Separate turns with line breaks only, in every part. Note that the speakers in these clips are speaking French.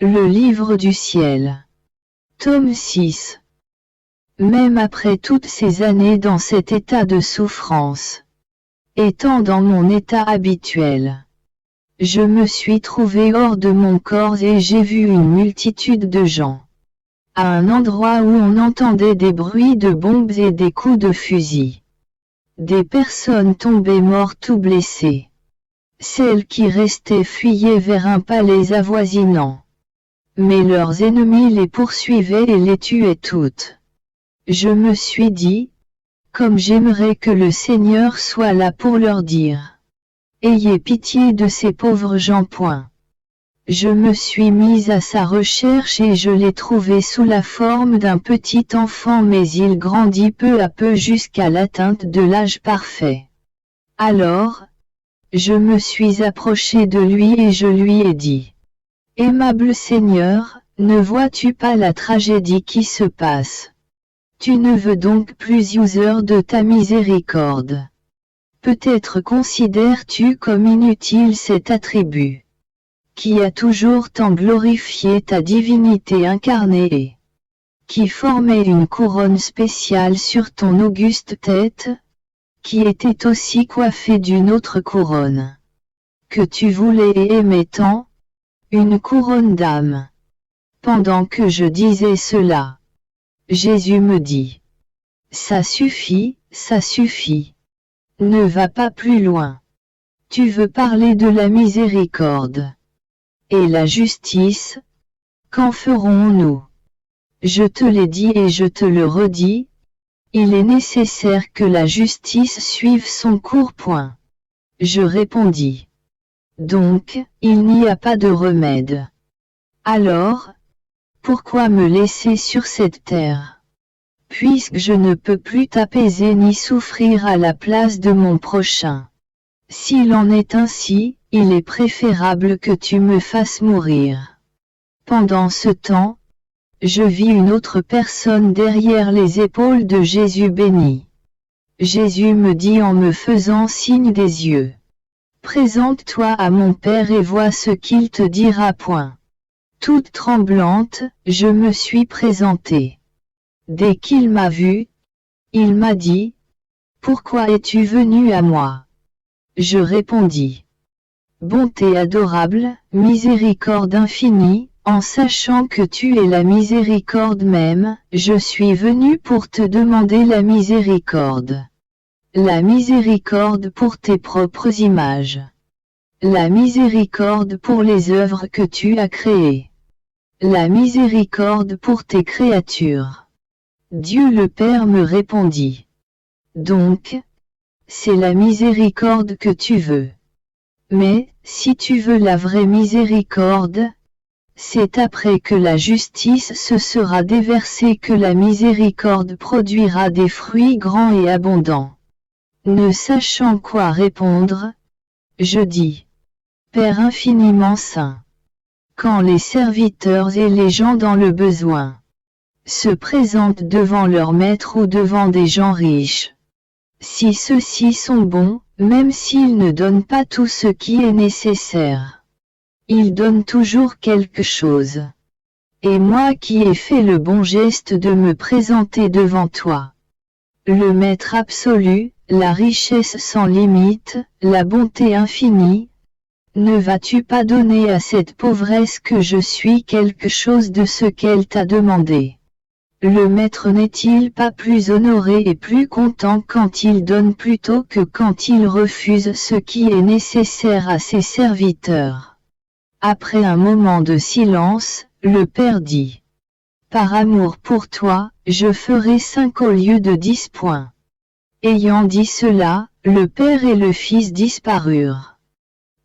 Le livre du ciel. Tome 6. Même après toutes ces années dans cet état de souffrance, étant dans mon état habituel, je me suis trouvé hors de mon corps et j'ai vu une multitude de gens. À un endroit où on entendait des bruits de bombes et des coups de fusil. Des personnes tombées mortes ou blessées. Celles qui restaient fuyaient vers un palais avoisinant. Mais leurs ennemis les poursuivaient et les tuaient toutes. Je me suis dit, comme j'aimerais que le Seigneur soit là pour leur dire. Ayez pitié de ces pauvres gens. Je me suis mise à sa recherche et je l'ai trouvé sous la forme d'un petit enfant, mais il grandit peu à peu jusqu'à l'atteinte de l'âge parfait. Alors, je me suis approchée de lui et je lui ai dit. Aimable Seigneur, ne vois-tu pas la tragédie qui se passe? Tu ne veux donc plus user de ta miséricorde. Peut-être considères-tu comme inutile cet attribut, qui a toujours tant glorifié ta divinité incarnée et qui formait une couronne spéciale sur ton auguste tête, qui était aussi coiffée d'une autre couronne, que tu voulais et aimais tant, une couronne d'âme. Pendant que je disais cela, Jésus me dit, ça suffit, ça suffit. Ne va pas plus loin. Tu veux parler de la miséricorde. Et la justice, qu'en ferons-nous? Je te l'ai dit et je te le redis, il est nécessaire que la justice suive son cours. Je répondis. Donc, il n'y a pas de remède. Alors, pourquoi me laisser sur cette terre? Puisque je ne peux plus t'apaiser ni souffrir à la place de mon prochain. S'il en est ainsi, il est préférable que tu me fasses mourir. Pendant ce temps, je vis une autre personne derrière les épaules de Jésus béni. Jésus me dit en me faisant signe des yeux. Présente-toi à mon Père et vois ce qu'il te dira. Toute tremblante, je me suis présentée. Dès qu'il m'a vue, il m'a dit, « Pourquoi es-tu venu à moi ?» Je répondis, « Bonté adorable, miséricorde infinie, en sachant que tu es la miséricorde même, je suis venu pour te demander la miséricorde. La miséricorde pour tes propres images. La miséricorde pour les œuvres que tu as créées. La miséricorde pour tes créatures. » Dieu le Père me répondit. Donc, c'est la miséricorde que tu veux. Mais, si tu veux la vraie miséricorde, c'est après que la justice se sera déversée que la miséricorde produira des fruits grands et abondants. Ne sachant quoi répondre, je dis, Père infiniment saint, quand les serviteurs et les gens dans le besoin se présentent devant leur maître ou devant des gens riches, si ceux-ci sont bons, même s'ils ne donnent pas tout ce qui est nécessaire, ils donnent toujours quelque chose. Et moi qui ai fait le bon geste de me présenter devant toi, le Maître absolu, la richesse sans limite, la bonté infinie, ne vas-tu pas donner à cette pauvresse que je suis quelque chose de ce qu'elle t'a demandé? Le Maître n'est-il pas plus honoré et plus content quand il donne plutôt que quand il refuse ce qui est nécessaire à ses serviteurs? Après un moment de silence, le Père dit, « Par amour pour toi, je ferai 5 au lieu de 10 ». Ayant dit cela, le Père et le Fils disparurent.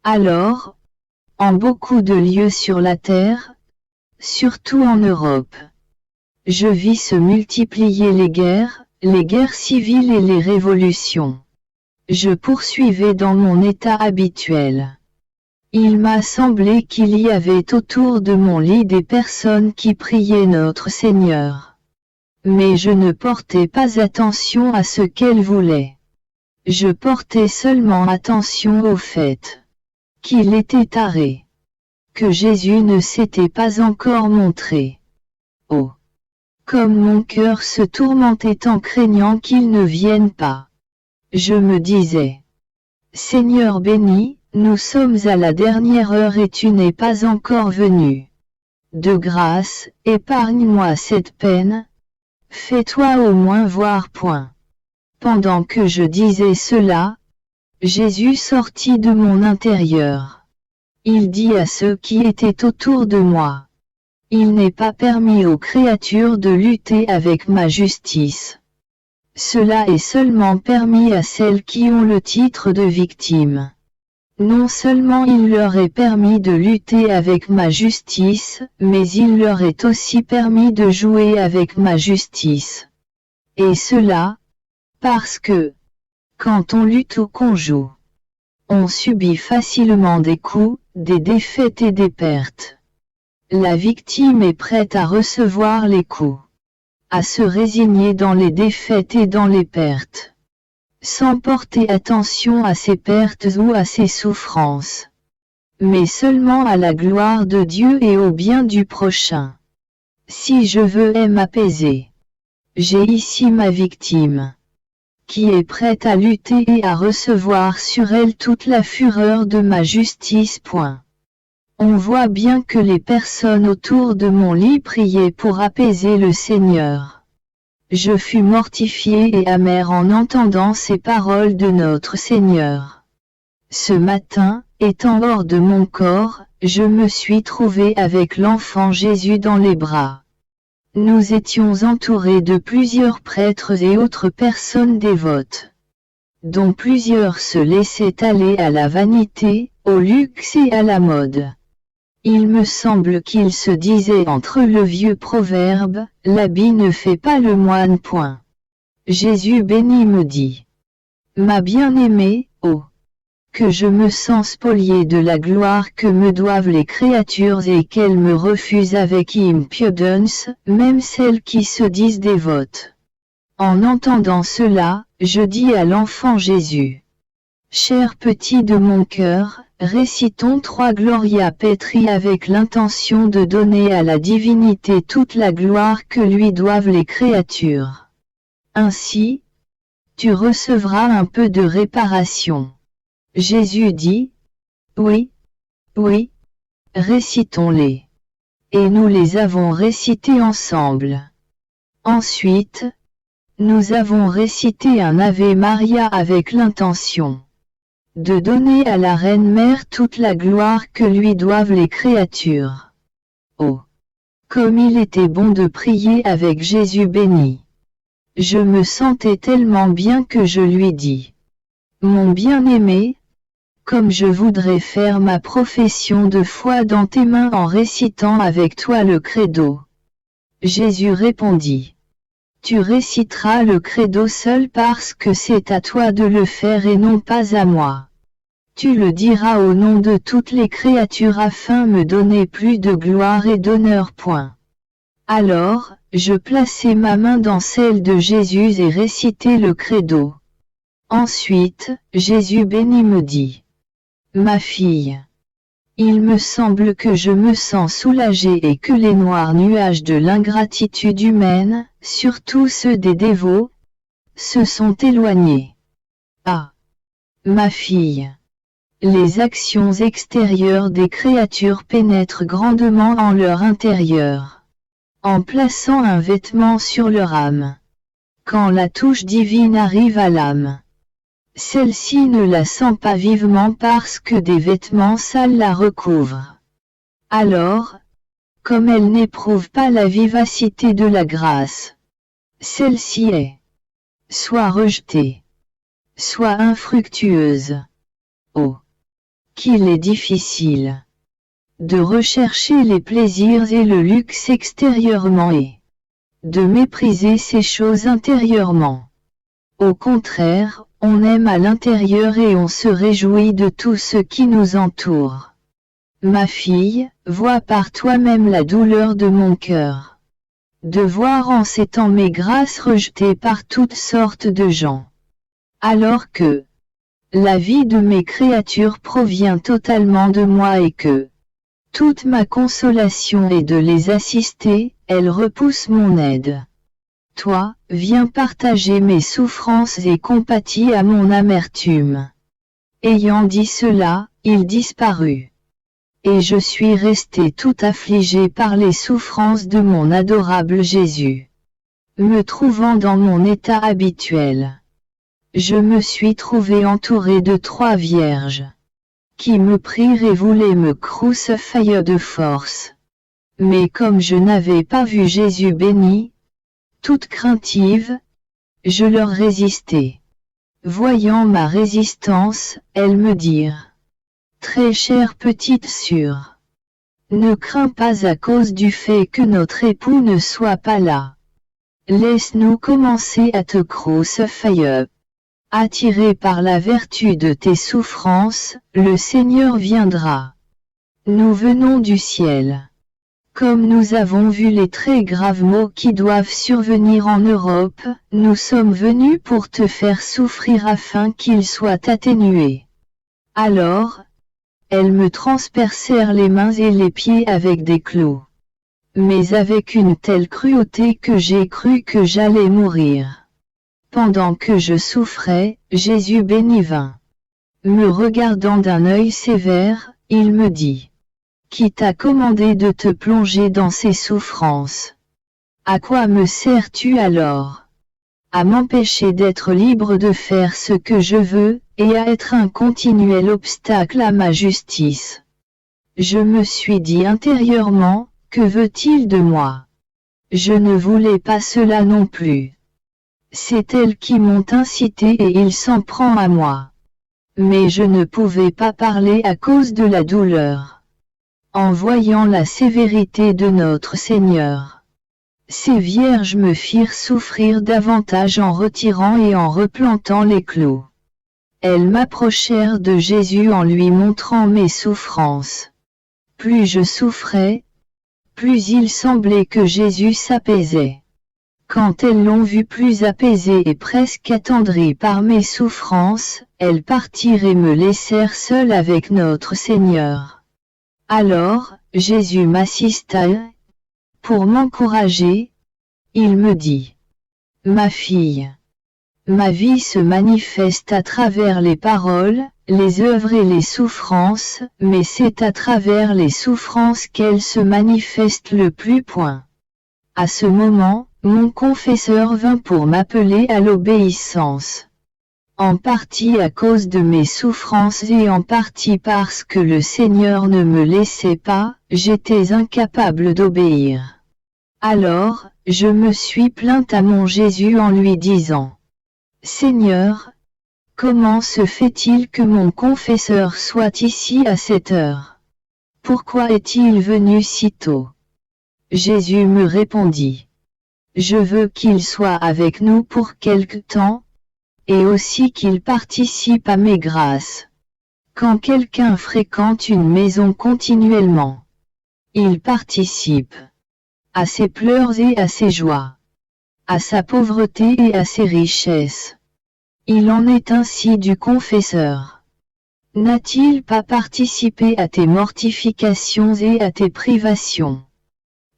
Alors, en beaucoup de lieux sur la terre, surtout en Europe, je vis se multiplier les guerres civiles et les révolutions. Je poursuivais dans mon état habituel. Il m'a semblé qu'il y avait autour de mon lit des personnes qui priaient notre Seigneur. Mais je ne portais pas attention à ce qu'elles voulaient. Je portais seulement attention au fait qu'il était taré. que Jésus ne s'était pas encore montré. Oh! Comme mon cœur se tourmentait en craignant qu'il ne vienne pas. Je me disais: Seigneur béni, nous sommes à la dernière heure et tu n'es pas encore venu. De grâce, épargne-moi cette peine. Fais-toi au moins voir. Pendant que je disais cela, Jésus sortit de mon intérieur. Il dit à ceux qui étaient autour de moi: il n'est pas permis aux créatures de lutter avec ma justice. Cela est seulement permis à celles qui ont le titre de victime. Non seulement il leur est permis de lutter avec ma justice, mais il leur est aussi permis de jouer avec ma justice. Et cela, parce que, quand on lutte ou qu'on joue, on subit facilement des coups, des défaites et des pertes. La victime est prête à recevoir les coups, à se résigner dans les défaites et dans les pertes, sans porter attention à ses pertes ou à ses souffrances, mais seulement à la gloire de Dieu et au bien du prochain. Si je veux m'apaiser, j'ai ici ma victime, qui est prête à lutter et à recevoir sur elle toute la fureur de ma justice. On voit bien que les personnes autour de mon lit priaient pour apaiser le Seigneur. Je fus mortifié et amer en entendant ces paroles de notre Seigneur. Ce matin, étant hors de mon corps, je me suis trouvé avec l'enfant Jésus dans les bras. Nous étions entourés de plusieurs prêtres et autres personnes dévotes, dont plusieurs se laissaient aller à la vanité, au luxe et à la mode. Il me semble qu'il se disait entre eux le vieux proverbe, l'habit ne fait pas le moine. Jésus béni me dit: ma bien-aimée, oh! Que je me sens spolié de la gloire que me doivent les créatures et qu'elles me refusent avec impudence, même celles qui se disent dévotes. En entendant cela, je dis à l'enfant Jésus: cher petit de mon cœur, récitons 3 Gloria Patri avec l'intention de donner à la divinité toute la gloire que lui doivent les créatures. Ainsi, tu recevras un peu de réparation. Jésus dit: oui, oui, récitons-les. Et nous les avons récités ensemble. Ensuite, nous avons récité un Ave Maria avec l'intention de donner à la Reine Mère toute la gloire que lui doivent les créatures. Oh! Comme il était bon de prier avec Jésus béni! Je me sentais tellement bien que je lui dis: mon bien-aimé, comme je voudrais faire ma profession de foi dans tes mains en récitant avec toi le credo. Jésus répondit: tu réciteras le credo seul parce que c'est à toi de le faire et non pas à moi. Tu le diras au nom de toutes les créatures afin de me donner plus de gloire et d'honneur. Alors, je plaçai ma main dans celle de Jésus et récitai le credo. Ensuite, Jésus béni me dit: ma fille, il me semble que je me sens soulagé et que les noirs nuages de l'ingratitude humaine, surtout ceux des dévots, se sont éloignés. Ah! Ma fille! Les actions extérieures des créatures pénètrent grandement en leur intérieur, en plaçant un vêtement sur leur âme. Quand la touche divine arrive à l'âme, celle-ci ne la sent pas vivement parce que des vêtements sales la recouvrent. Alors, comme elle n'éprouve pas la vivacité de la grâce, celle-ci est soit rejetée, soit infructueuse. Oh! Qu'il est difficile de rechercher les plaisirs et le luxe extérieurement et de mépriser ces choses intérieurement. Au contraire, on aime à l'intérieur et on se réjouit de tout ce qui nous entoure. Ma fille, vois par toi-même la douleur de mon cœur. De voir en ces temps mes grâces rejetées par toutes sortes de gens. Alors que la vie de mes créatures provient totalement de moi et que Toute ma consolation est de les assister, elles repoussent mon aide. Toi, viens partager mes souffrances et compatis à mon amertume. Ayant dit cela, il disparut. Et je suis resté tout affligé par les souffrances de mon adorable Jésus. Me trouvant dans mon état habituel, je me suis trouvé entouré de 3 vierges, qui me prirent et voulaient me crucifier de force. Mais comme je n'avais pas vu Jésus béni, toute craintive, je leur résistai. Voyant ma résistance, elles me dirent: Très chère petite sœur, ne crains pas à cause du fait que notre époux ne soit pas là. Laisse-nous commencer à te crucifier. Attiré par la vertu de tes souffrances, le Seigneur viendra. Nous venons du ciel. Comme nous avons vu les très graves maux qui doivent survenir en Europe, nous sommes venus pour te faire souffrir afin qu'ils soient atténués. Alors, elles me transpercèrent les mains et les pieds avec des clous. Mais avec une telle cruauté que j'ai cru que j'allais mourir. Pendant que je souffrais, Jésus béni vint. Me regardant d'un œil sévère, il me dit: Qui t'a commandé de te plonger dans ces souffrances? À quoi me sers-tu alors? À m'empêcher d'être libre de faire ce que je veux, et à être un continuel obstacle à ma justice. Je me suis dit intérieurement: Que veut-il de moi? Je ne voulais pas cela non plus. C'est elles qui m'ont incité et il s'en prend à moi. Mais je ne pouvais pas parler à cause de la douleur. En voyant la sévérité de notre Seigneur, ces vierges me firent souffrir davantage en retirant et en replantant les clous. Elles m'approchèrent de Jésus en lui montrant mes souffrances. Plus je souffrais, plus il semblait que Jésus s'apaisait. Quand elles l'ont vu plus apaisé et presque attendri par mes souffrances, elles partirent et me laissèrent seul avec notre Seigneur. Alors, Jésus m'assista. Pour m'encourager, il me dit: Ma fille, ma vie se manifeste à travers les paroles, les œuvres et les souffrances, mais c'est à travers les souffrances qu'elle se manifeste le plus. À ce moment, mon confesseur vint pour m'appeler à l'obéissance. En partie à cause de mes souffrances et en partie parce que le Seigneur ne me laissait pas, j'étais incapable d'obéir. Alors, je me suis plainte à mon Jésus en lui disant: Seigneur, comment se fait-il que mon confesseur soit ici à cette heure? Pourquoi est-il venu si tôt? Jésus me répondit: Je veux qu'il soit avec nous pour quelque temps, et aussi qu'il participe à mes grâces. Quand quelqu'un fréquente une maison continuellement, il participe à ses pleurs et à ses joies, à sa pauvreté et à ses richesses. Il en est ainsi du confesseur. N'a-t-il pas participé à tes mortifications et à tes privations?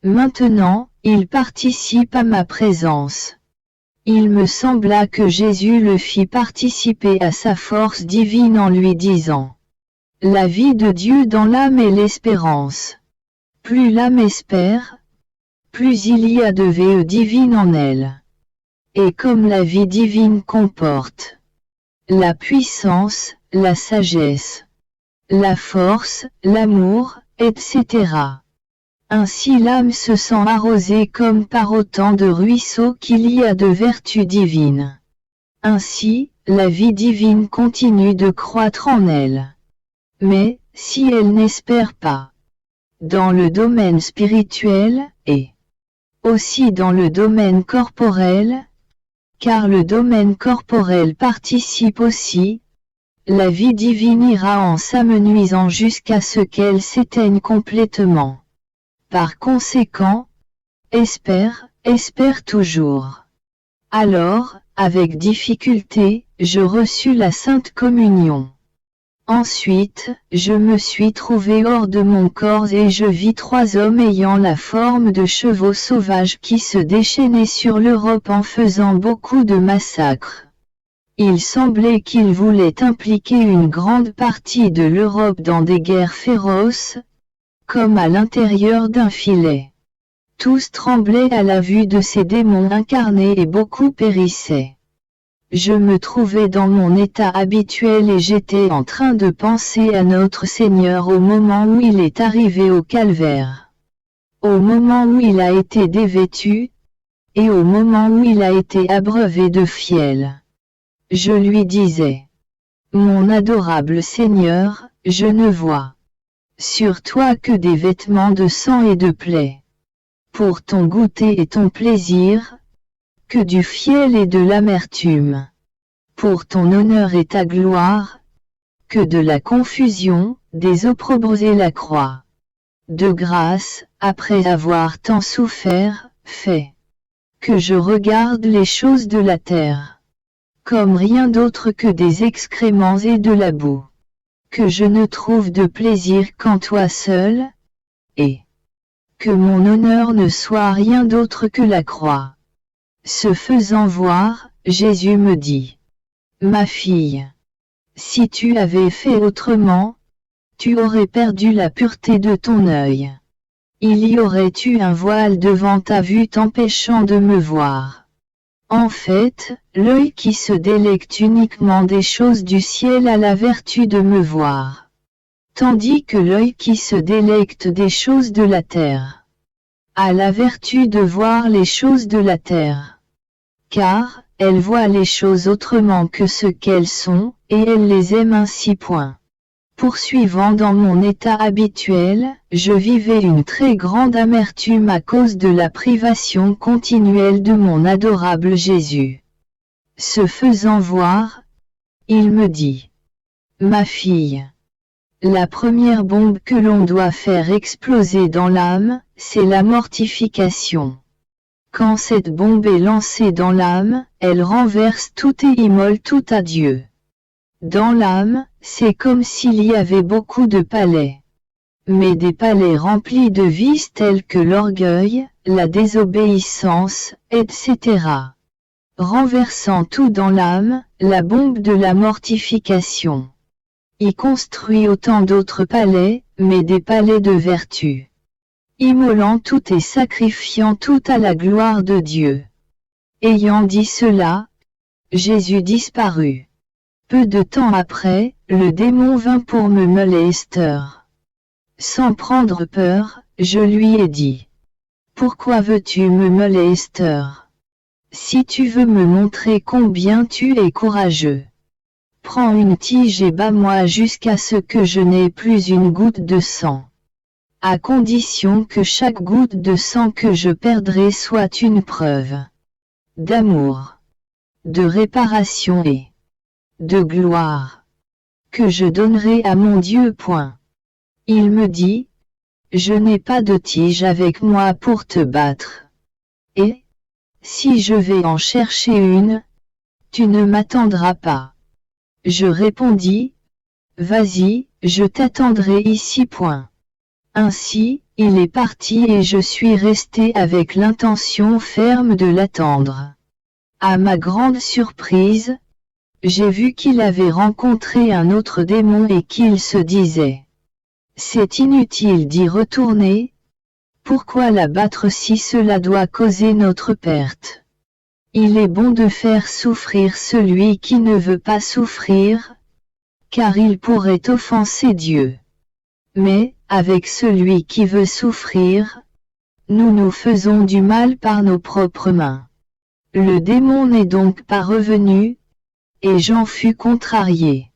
Maintenant, il participe à ma présence. Il me sembla que Jésus le fit participer à sa force divine en lui disant: La vie de Dieu dans l'âme est l'espérance. Plus l'âme espère, plus il y a de vie divine en elle. Et comme la vie divine comporte la puissance, la sagesse, la force, l'amour, etc. Ainsi l'âme se sent arrosée comme par autant de ruisseaux qu'il y a de vertus divines. Ainsi, la vie divine continue de croître en elle. Mais, si elle n'espère pas, dans le domaine spirituel, et aussi dans le domaine corporel, car le domaine corporel participe aussi, la vie divine ira en s'amenuisant jusqu'à ce qu'elle s'éteigne complètement. Par conséquent, espère toujours. Alors, avec difficulté, je reçus la Sainte Communion. Ensuite, je me suis trouvé hors de mon corps et je vis 3 hommes ayant la forme de chevaux sauvages qui se déchaînaient sur l'Europe en faisant beaucoup de massacres. Il semblait qu'ils voulaient impliquer une grande partie de l'Europe dans des guerres féroces, comme à l'intérieur d'un filet. Tous tremblaient à la vue de ces démons incarnés et beaucoup périssaient. Je me trouvais dans mon état habituel et j'étais en train de penser à notre Seigneur au moment où il est arrivé au calvaire. Au moment où il a été dévêtu, et au moment où il a été abreuvé de fiel. Je lui disais: Mon adorable Seigneur, je ne vois sur toi que des vêtements de sang et de plaies. Pour ton goûter et ton plaisir, que du fiel et de l'amertume. Pour ton honneur et ta gloire, que de la confusion, des opprobres et la croix. De grâce, après avoir tant souffert, fais que je regarde les choses de la terre comme rien d'autre que des excréments et de la boue. Que je ne trouve de plaisir qu'en toi seul, et que mon honneur ne soit rien d'autre que la croix. Se faisant voir, Jésus me dit: Ma fille, si tu avais fait autrement, tu aurais perdu la pureté de ton œil. Il y aurait eu un voile devant ta vue t'empêchant de me voir. En fait, l'œil qui se délecte uniquement des choses du ciel a la vertu de me voir. Tandis que l'œil qui se délecte des choses de la terre a la vertu de voir les choses de la terre. Car, elle voit les choses autrement que ce qu'elles sont, et elle les aime ainsi. Poursuivant dans mon état habituel, je vivais une très grande amertume à cause de la privation continuelle de mon adorable Jésus. Se faisant voir, il me dit: Ma fille, la première bombe que l'on doit faire exploser dans l'âme, c'est la mortification. Quand cette bombe est lancée dans l'âme, elle renverse tout et immole tout à Dieu. Dans l'âme, c'est comme s'il y avait beaucoup de palais. Mais des palais remplis de vices tels que l'orgueil, la désobéissance, etc. Renversant tout dans l'âme, la bombe de la mortification y construit autant d'autres palais, mais des palais de vertu. Immolant tout et sacrifiant tout à la gloire de Dieu. Ayant dit cela, Jésus disparut. Peu de temps après, le démon vint pour me molester. Sans prendre peur, je lui ai dit: Pourquoi veux-tu me molester? Si tu veux me montrer combien tu es courageux, prends une tige et bats-moi jusqu'à ce que je n'ai plus une goutte de sang. À condition que chaque goutte de sang que je perdrai soit une preuve d'amour, de réparation et de gloire que je donnerai à mon Dieu. Il me dit: Je n'ai pas de tige avec moi pour te battre. Et, si je vais en chercher une, tu ne m'attendras pas. Je répondis: Vas-y, je t'attendrai ici. Ainsi, il est parti et je suis resté avec l'intention ferme de l'attendre. À ma grande surprise, j'ai vu qu'il avait rencontré un autre démon et qu'il se disait: C'est inutile d'y retourner. Pourquoi la battre si cela doit causer notre perte? Il est bon de faire souffrir celui qui ne veut pas souffrir, car il pourrait offenser Dieu. Mais, avec celui qui veut souffrir, nous nous faisons du mal par nos propres mains. Le démon n'est donc pas revenu, et j'en fus contrarié.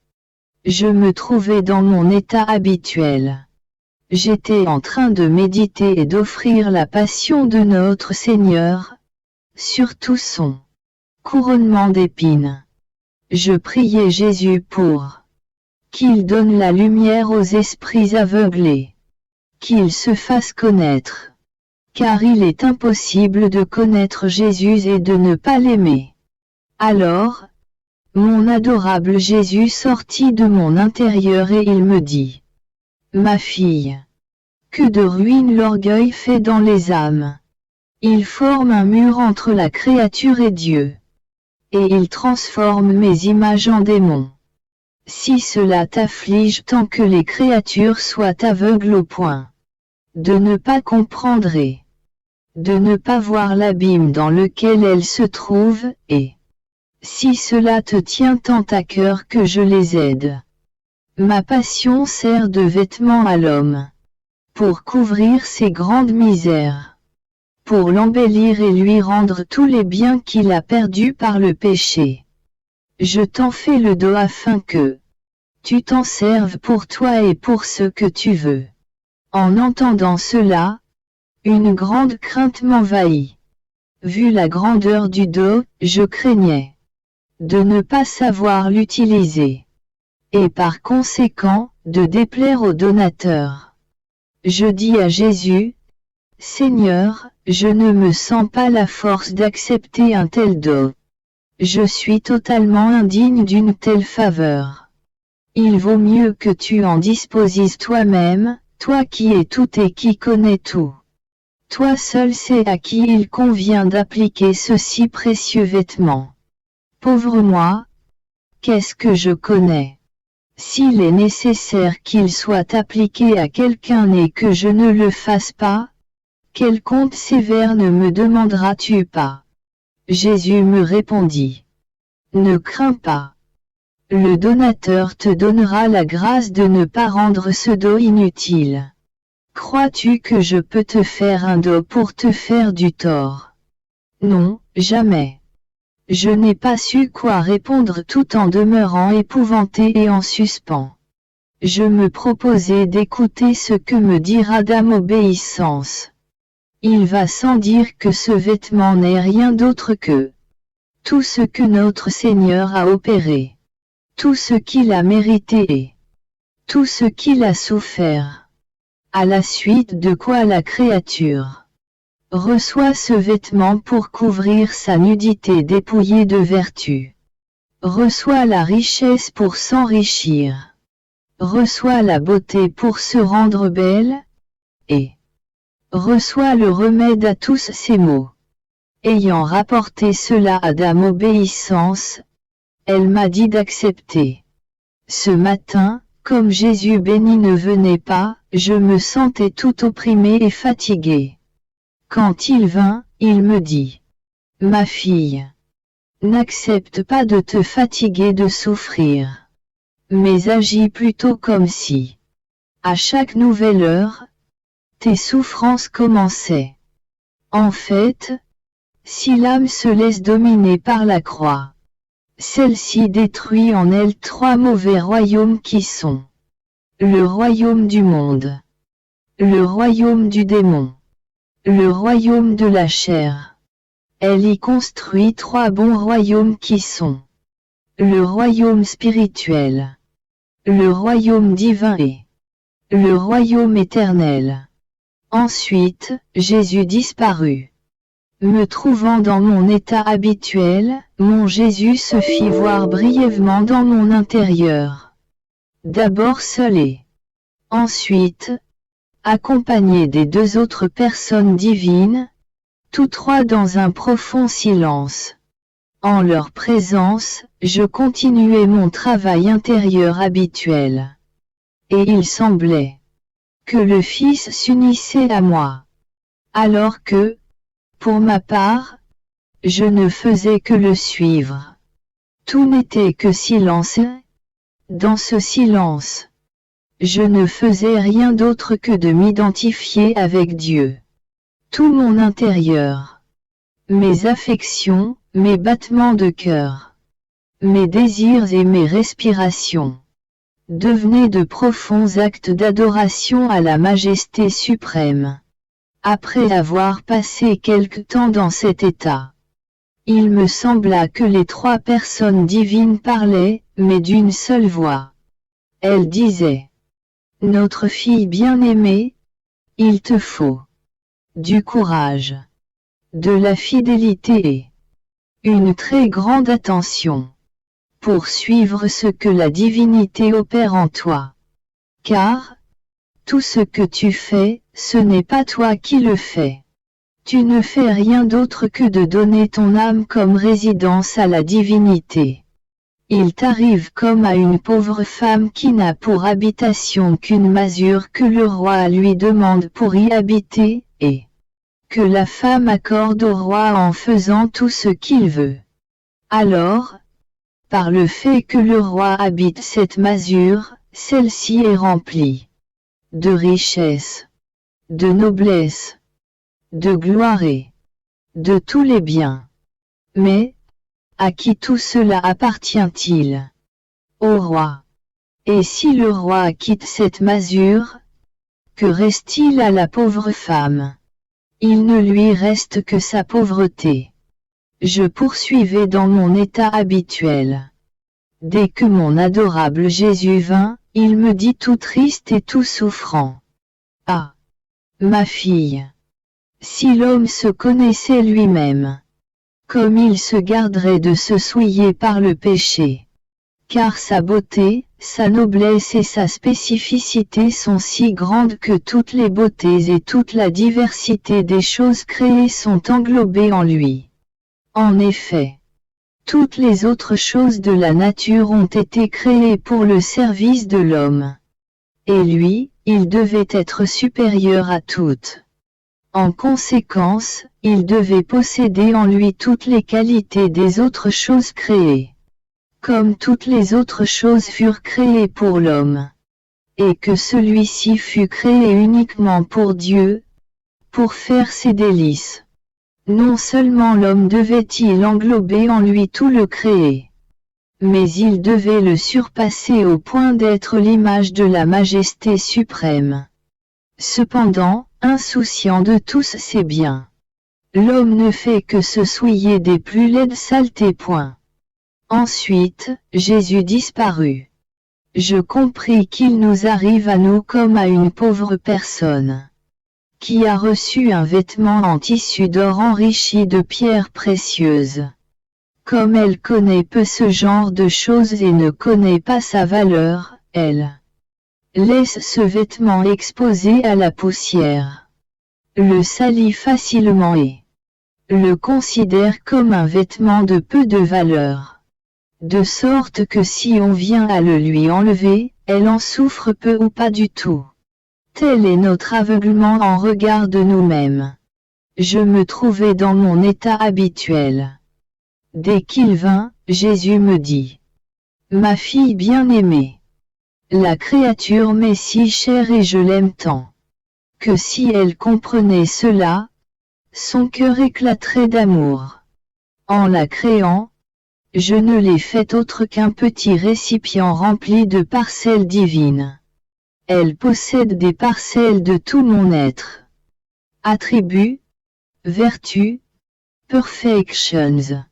Je me trouvais dans mon état habituel. J'étais en train de méditer et d'offrir la passion de notre Seigneur, surtout son couronnement d'épines. Je priais Jésus pour qu'il donne la lumière aux esprits aveuglés, qu'il se fasse connaître, car il est impossible de connaître Jésus et de ne pas l'aimer. Alors, mon adorable Jésus sortit de mon intérieur et il me dit: Ma fille, que de ruines l'orgueil fait dans les âmes. Il forme un mur entre la créature et Dieu. Et il transforme mes images en démons. Si cela t'afflige tant que les créatures soient aveugles au point de ne pas comprendre et de ne pas voir l'abîme dans lequel elles se trouvent, et si cela te tient tant à cœur que je les aide. Ma passion sert de vêtement à l'homme, pour couvrir ses grandes misères, pour l'embellir et lui rendre tous les biens qu'il a perdus par le péché. Je t'en fais le dos afin que tu t'en serves pour toi et pour ce que tu veux. En entendant cela, une grande crainte m'envahit. Vu la grandeur du dos, je craignais de ne pas savoir l'utiliser, et par conséquent, de déplaire au donateur. Je dis à Jésus: Seigneur, je ne me sens pas la force d'accepter un tel dos. Je suis totalement indigne d'une telle faveur. Il vaut mieux que tu en disposes toi-même, toi qui es tout et qui connais tout. Toi seul sais à qui il convient d'appliquer ce si précieux vêtement. Pauvre moi, qu'est-ce que je connais? S'il est nécessaire qu'il soit appliqué à quelqu'un et que je ne le fasse pas, quel compte sévère ne me demanderas-tu pas? Jésus me répondit: Ne crains pas. Le donateur te donnera la grâce de ne pas rendre ce dos inutile. Crois-tu que je peux te faire un dos pour te faire du tort? Non, jamais. Je n'ai pas su quoi répondre tout en demeurant épouvanté et en suspens. Je me proposais d'écouter ce que me dira Dame Obéissance. Il va sans dire que ce vêtement n'est rien d'autre que tout ce que notre Seigneur a opéré, tout ce qu'il a mérité et tout ce qu'il a souffert. À la suite de quoi la créature reçoit ce vêtement pour couvrir sa nudité dépouillée de vertu, reçoit la richesse pour s'enrichir, reçoit la beauté pour se rendre belle, et reçoit le remède à tous ses maux. Ayant rapporté cela à Dame Obéissance, elle m'a dit d'accepter. Ce matin, comme Jésus béni ne venait pas, je me sentais tout opprimé et fatigué. Quand il vint, il me dit: Ma fille, n'accepte pas de te fatiguer de souffrir, mais agis plutôt comme si, à chaque nouvelle heure, tes souffrances commençaient. En fait, si l'âme se laisse dominer par la croix, celle-ci détruit en elle trois mauvais royaumes qui sont le royaume du monde, le royaume du démon, le royaume de la chair. Elle y construit trois bons royaumes qui sont le royaume spirituel, le royaume divin et le royaume éternel. Ensuite, Jésus disparut. Me trouvant dans mon état habituel, mon Jésus se fit voir brièvement dans mon intérieur. D'abord seul et ensuite, accompagné des deux autres personnes divines, tous trois dans un profond silence. En leur présence, je continuais mon travail intérieur habituel. Et il semblait que le Fils s'unissait à moi. Alors que, pour ma part, je ne faisais que le suivre. Tout n'était que silence. Dans ce silence, je ne faisais rien d'autre que de m'identifier avec Dieu. Tout mon intérieur, mes affections, mes battements de cœur, mes désirs et mes respirations, devenaient de profonds actes d'adoration à la majesté suprême. Après avoir passé quelque temps dans cet état, il me sembla que les trois personnes divines parlaient, mais d'une seule voix. Elles disaient: Notre fille bien-aimée, il te faut du courage, de la fidélité et une très grande attention pour suivre ce que la divinité opère en toi. Car, tout ce que tu fais, ce n'est pas toi qui le fais. Tu ne fais rien d'autre que de donner ton âme comme résidence à la divinité. Il t'arrive comme à une pauvre femme qui n'a pour habitation qu'une masure que le roi lui demande pour y habiter, et que la femme accorde au roi en faisant tout ce qu'il veut. Alors, par le fait que le roi habite cette masure, celle-ci est remplie de richesse, de noblesse, de gloire et de tous les biens. Mais, à qui tout cela appartient-il? Au roi. Et si le roi quitte cette masure, que reste-t-il à la pauvre femme? Il ne lui reste que sa pauvreté. Je poursuivais dans mon état habituel. Dès que mon adorable Jésus vint, il me dit tout triste et tout souffrant. Ah! Ma fille! Si l'homme se connaissait lui-même, comme il se garderait de se souiller par le péché. Car sa beauté, sa noblesse et sa spécificité sont si grandes que toutes les beautés et toute la diversité des choses créées sont englobées en lui. En effet, toutes les autres choses de la nature ont été créées pour le service de l'homme. Et lui, il devait être supérieur à toutes. En conséquence, il devait posséder en lui toutes les qualités des autres choses créées. Comme toutes les autres choses furent créées pour l'homme. Et que celui-ci fut créé uniquement pour Dieu, pour faire ses délices. Non seulement l'homme devait-il englober en lui tout le créé, mais il devait le surpasser au point d'être l'image de la majesté suprême. Cependant, insouciant de tous ses biens, l'homme ne fait que se souiller des plus laides saletés. Ensuite, Jésus disparut. Je compris qu'il nous arrive à nous comme à une pauvre personne qui a reçu un vêtement en tissu d'or enrichi de pierres précieuses. Comme elle connaît peu ce genre de choses et ne connaît pas sa valeur, elle laisse ce vêtement exposé à la poussière, le salit facilement et le considère comme un vêtement de peu de valeur. De sorte que si on vient à le lui enlever, elle en souffre peu ou pas du tout. Tel est notre aveuglement en regard de nous-mêmes. Je me trouvais dans mon état habituel. Dès qu'il vint, Jésus me dit: Ma fille bien-aimée, la créature m'est si chère et je l'aime tant, que si elle comprenait cela, son cœur éclaterait d'amour. En la créant, je ne l'ai faite autre qu'un petit récipient rempli de parcelles divines. Elle possède des parcelles de tout mon être. Attributs, vertus, perfections.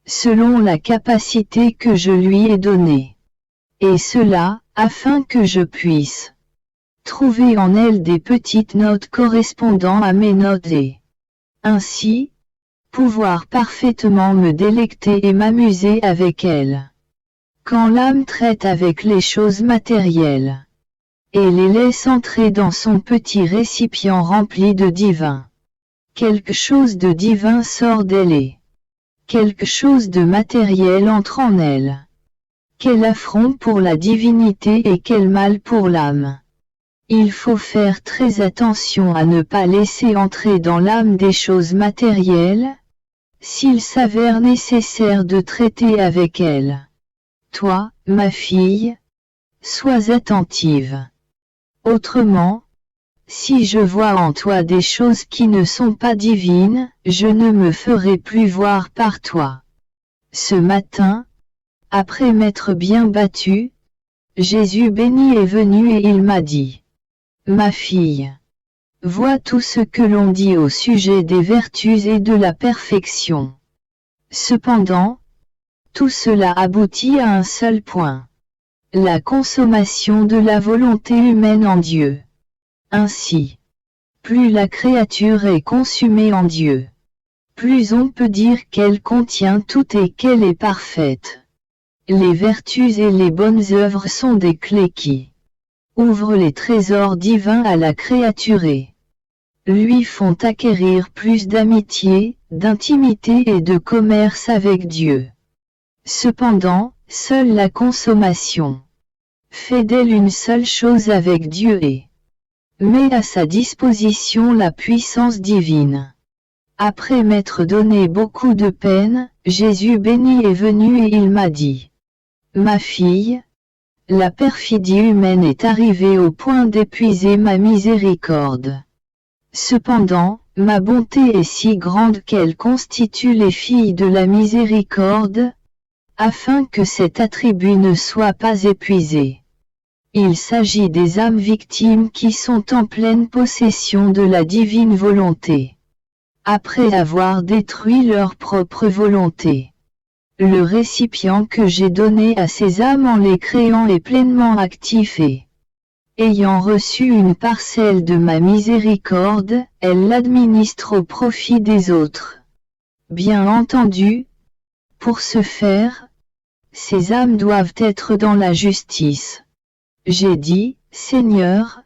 Selon la capacité que je lui ai donnée. Et cela, afin que je puisse trouver en elle des petites notes correspondant à mes notes et ainsi, pouvoir parfaitement me délecter et m'amuser avec elle. Quand l'âme traite avec les choses matérielles, et les laisse entrer dans son petit récipient rempli de divin, quelque chose de divin sort d'elle et quelque chose de matériel entre en elle. Quel affront pour la divinité et quel mal pour l'âme. Il faut faire très attention à ne pas laisser entrer dans l'âme des choses matérielles, s'il s'avère nécessaire de traiter avec elle. Toi, ma fille, sois attentive. Autrement, si je vois en toi des choses qui ne sont pas divines, je ne me ferai plus voir par toi. Ce matin, après m'être bien battu, Jésus béni est venu et il m'a dit: Ma fille, vois tout ce que l'on dit au sujet des vertus et de la perfection. Cependant, tout cela aboutit à un seul point: la consommation de la volonté humaine en Dieu. Ainsi, plus la créature est consumée en Dieu, plus on peut dire qu'elle contient tout et qu'elle est parfaite. Les vertus et les bonnes œuvres sont des clés qui ouvrent les trésors divins à la créature. Lui font acquérir plus d'amitié, d'intimité et de commerce avec Dieu. Cependant, seule la consommation fait d'elle une seule chose avec Dieu et met à sa disposition la puissance divine. Après m'être donné beaucoup de peine, Jésus béni est venu et il m'a dit: Ma fille, la perfidie humaine est arrivée au point d'épuiser ma miséricorde. Cependant, ma bonté est si grande qu'elle constitue les filles de la miséricorde, afin que cet attribut ne soit pas épuisé. Il s'agit des âmes victimes qui sont en pleine possession de la divine volonté, après avoir détruit leur propre volonté. Le récipient que j'ai donné à ces âmes en les créant est pleinement actif et, ayant reçu une parcelle de ma miséricorde, elle l'administre au profit des autres. Bien entendu, pour ce faire, ces âmes doivent être dans la justice. J'ai dit: Seigneur,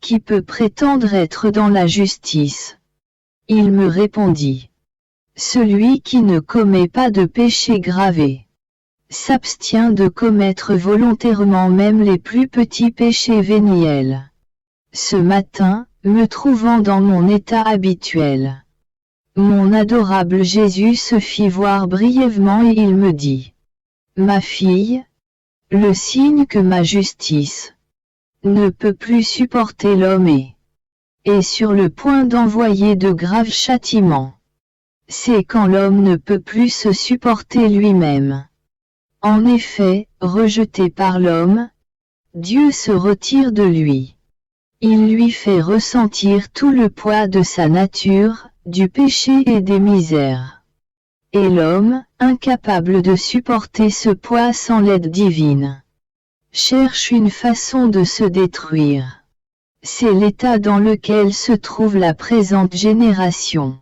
qui peut prétendre être dans la justice? Il me répondit: Celui qui ne commet pas de péché gravé, s'abstient de commettre volontairement même les plus petits péchés véniels. Ce matin, me trouvant dans mon état habituel, mon adorable Jésus se fit voir brièvement et il me dit: Ma fille, le signe que ma justice ne peut plus supporter l'homme est sur le point d'envoyer de graves châtiments. C'est quand l'homme ne peut plus se supporter lui-même. En effet, rejeté par l'homme, Dieu se retire de lui. Il lui fait ressentir tout le poids de sa nature, du péché et des misères. Et l'homme, incapable de supporter ce poids sans l'aide divine, cherche une façon de se détruire. C'est l'état dans lequel se trouve la présente génération.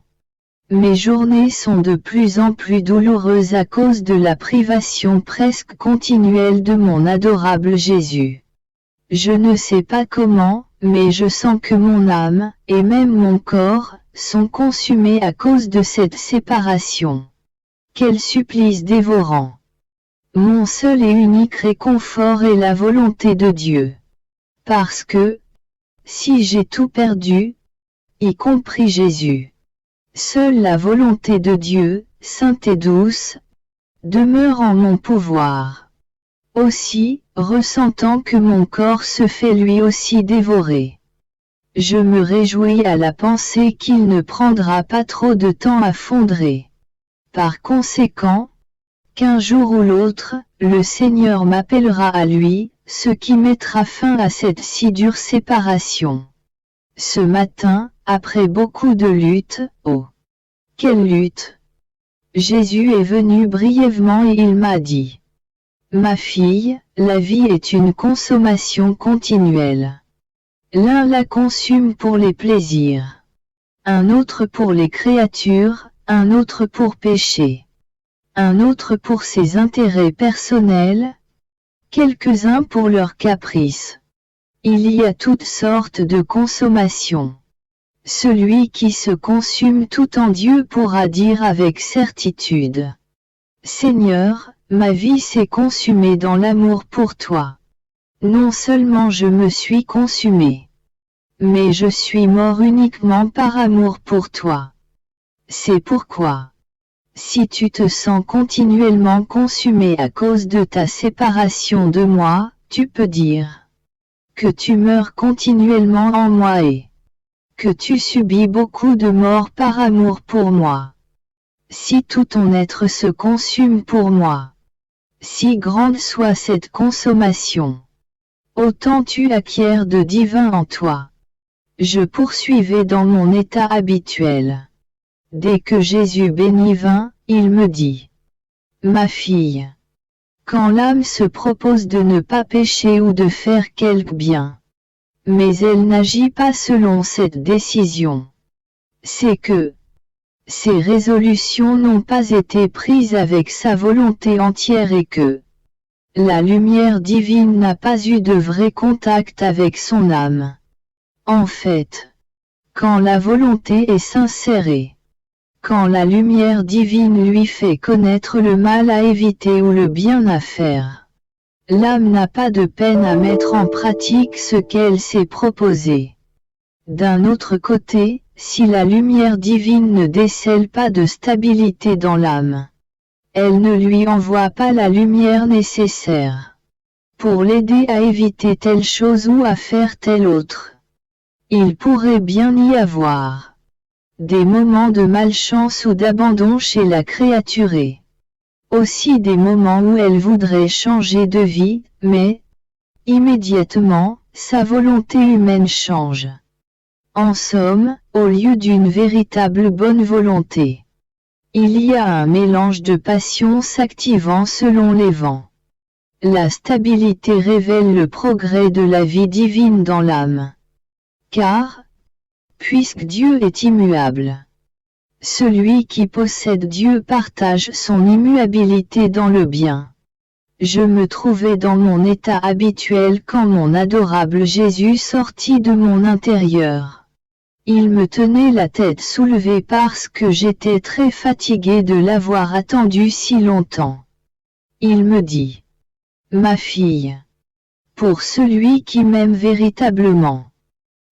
Mes journées sont de plus en plus douloureuses à cause de la privation presque continuelle de mon adorable Jésus. Je ne sais pas comment, mais je sens que mon âme, et même mon corps, sont consumés à cause de cette séparation. Quel supplice dévorant! Mon seul et unique réconfort est la volonté de Dieu. Parce que, si j'ai tout perdu, y compris Jésus, seule la volonté de Dieu, sainte et douce, demeure en mon pouvoir. Aussi, ressentant que mon corps se fait lui aussi dévorer, je me réjouis à la pensée qu'il ne prendra pas trop de temps à fondrer. Par conséquent, qu'un jour ou l'autre, le Seigneur m'appellera à lui, ce qui mettra fin à cette si dure séparation. Ce matin, après beaucoup de luttes, oh! Quelle lutte! Jésus est venu brièvement et il m'a dit: Ma fille, la vie est une consommation continuelle. L'un la consume pour les plaisirs, un autre pour les créatures, un autre pour pécher, un autre pour ses intérêts personnels, quelques-uns pour leurs caprices. Il y a toutes sortes de consommations. Celui qui se consume tout en Dieu pourra dire avec certitude: Seigneur, ma vie s'est consumée dans l'amour pour toi. Non seulement je me suis consumé, mais je suis mort uniquement par amour pour toi. C'est pourquoi, si tu te sens continuellement consumé à cause de ta séparation de moi, tu peux dire que tu meurs continuellement en moi et que tu subis beaucoup de morts par amour pour moi. Si tout ton être se consume pour moi, si grande soit cette consommation, autant tu acquiers de divin en toi. Je poursuivais dans mon état habituel. Dès que Jésus béni vint, il me dit: Ma fille, quand l'âme se propose de ne pas pécher ou de faire quelque bien, mais elle n'agit pas selon cette décision, c'est que ses résolutions n'ont pas été prises avec sa volonté entière et que, La lumière divine n'a pas eu de vrai contact avec son âme. En fait, quand la volonté est sincère et quand la lumière divine lui fait connaître le mal à éviter ou le bien à faire, l'âme n'a pas de peine à mettre en pratique ce qu'elle s'est proposé. D'un autre côté, si la lumière divine ne décèle pas de stabilité dans l'âme, elle ne lui envoie pas la lumière nécessaire pour l'aider à éviter telle chose ou à faire telle autre. Il pourrait bien y avoir des moments de malchance ou d'abandon chez la créaturée. Aussi des moments où elle voudrait changer de vie, mais, immédiatement, sa volonté humaine change. En somme, au lieu d'une véritable bonne volonté, il y a un mélange de passions s'activant selon les vents. La stabilité révèle le progrès de la vie divine dans l'âme. Car, puisque Dieu est immuable, celui qui possède Dieu partage son immuabilité dans le bien. Je me trouvais dans mon état habituel quand mon adorable Jésus sortit de mon intérieur. Il me tenait la tête soulevée parce que j'étais très fatigué de l'avoir attendu si longtemps. Il me dit: Ma fille, pour celui qui m'aime véritablement,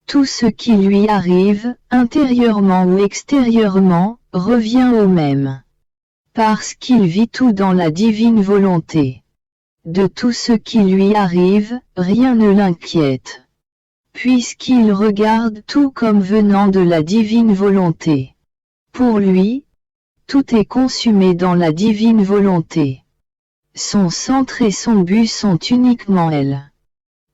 tout ce qui lui arrive, intérieurement ou extérieurement, revient au même. Parce qu'il vit tout dans la divine volonté. De tout ce qui lui arrive, rien ne l'inquiète. Puisqu'il regarde tout comme venant de la divine volonté. Pour lui, tout est consumé dans la divine volonté. Son centre et son but sont uniquement elle.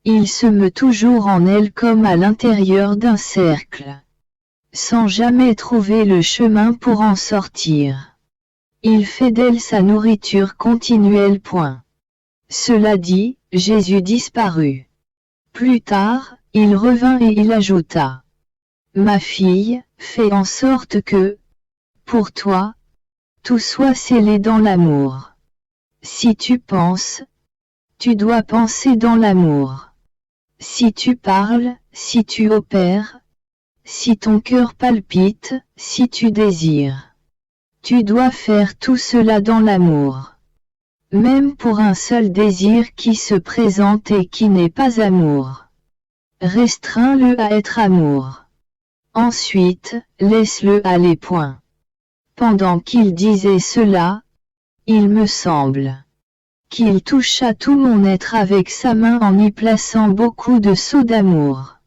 Il se meut toujours en elle comme à l'intérieur d'un cercle, sans jamais trouver le chemin pour en sortir. Il fait d'elle sa nourriture continuelle. Cela dit, Jésus disparut. Plus tard, il revint et il ajouta: Ma fille, fais en sorte que, pour toi, tout soit scellé dans l'amour. Si tu penses, tu dois penser dans l'amour. Si tu parles, si tu opères, si ton cœur palpite, si tu désires, tu dois faire tout cela dans l'amour. Même pour un seul désir qui se présente et qui n'est pas amour. Restreins-le à être amour. Ensuite, laisse-le aller. Pendant qu'il disait cela, il me semble qu'il toucha tout mon être avec sa main en y plaçant beaucoup de seaux d'amour.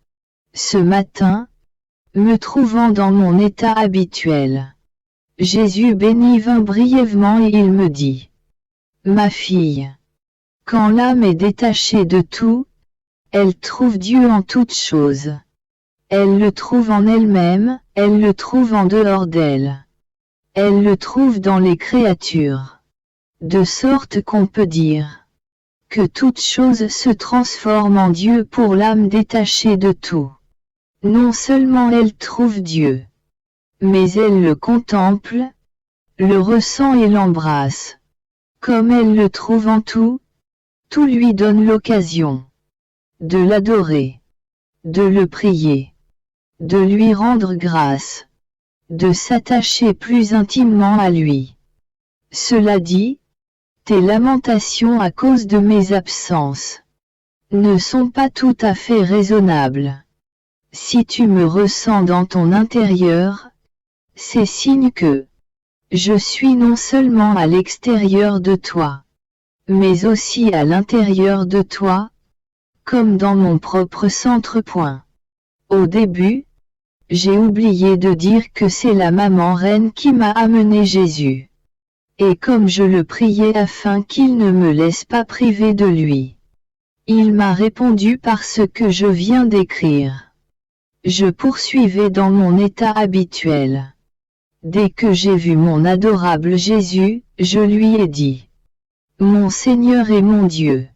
Ce matin, me trouvant dans mon état habituel, Jésus béni vint brièvement et il me dit: Ma fille, quand l'âme est détachée de tout, elle trouve Dieu en toutes choses. Elle le trouve en elle-même, elle le trouve en dehors d'elle. Elle le trouve dans les créatures. De sorte qu'on peut dire que toute chose se transforme en Dieu pour l'âme détachée de tout. Non seulement elle trouve Dieu, mais elle le contemple, le ressent et l'embrasse. Comme elle le trouve en tout, tout lui donne l'occasion de l'adorer, de le prier, de lui rendre grâce, de s'attacher plus intimement à lui. Cela dit, tes lamentations à cause de mes absences ne sont pas tout à fait raisonnables. Si tu me ressens dans ton intérieur, c'est signe que je suis non seulement à l'extérieur de toi, mais aussi à l'intérieur de toi, comme dans mon propre centre. Au début, j'ai oublié de dire que c'est la maman reine qui m'a amené Jésus. Et comme je le priais afin qu'il ne me laisse pas priver de lui, il m'a répondu par ce que je viens d'écrire. Je poursuivais dans mon état habituel. Dès que j'ai vu mon adorable Jésus, je lui ai dit: Mon Seigneur et mon Dieu.